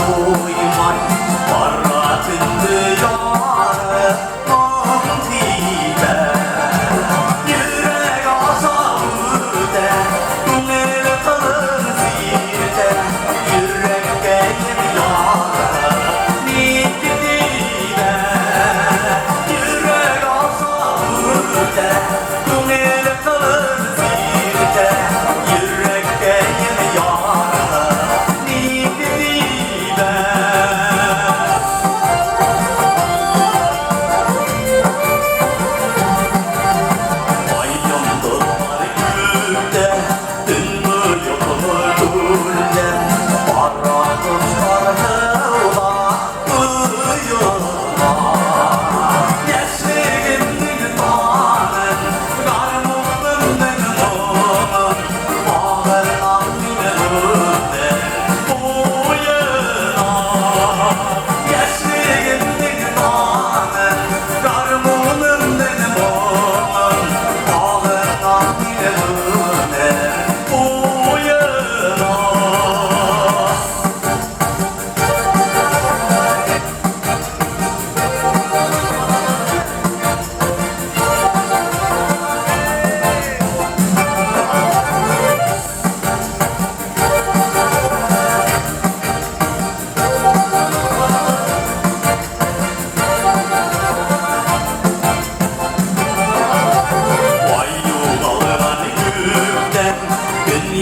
uyman Varratın diyarı Mantide Yürek asavude Nil kalır zirde Yürek geyim yara Nidide Yürek asavude Nil kalır zirde Yürek geyim yara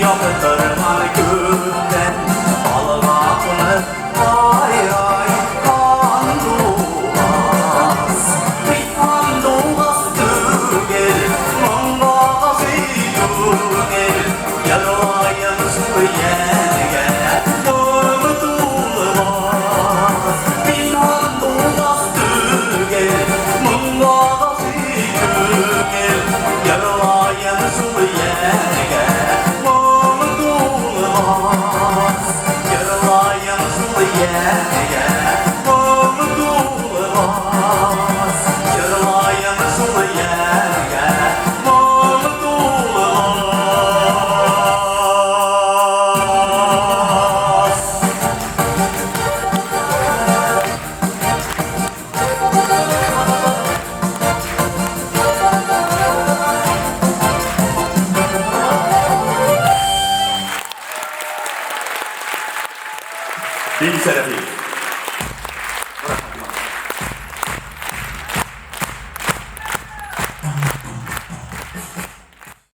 Yaptırman günden Alvatını ay ay kan doğmaz Bir kan doğmaz düğel Mangaz eylül Yarayın suyerge Unutulmaz Bir kan doğmaz düğel Mangaz eylül Yarayın suyerge Bin şerefi.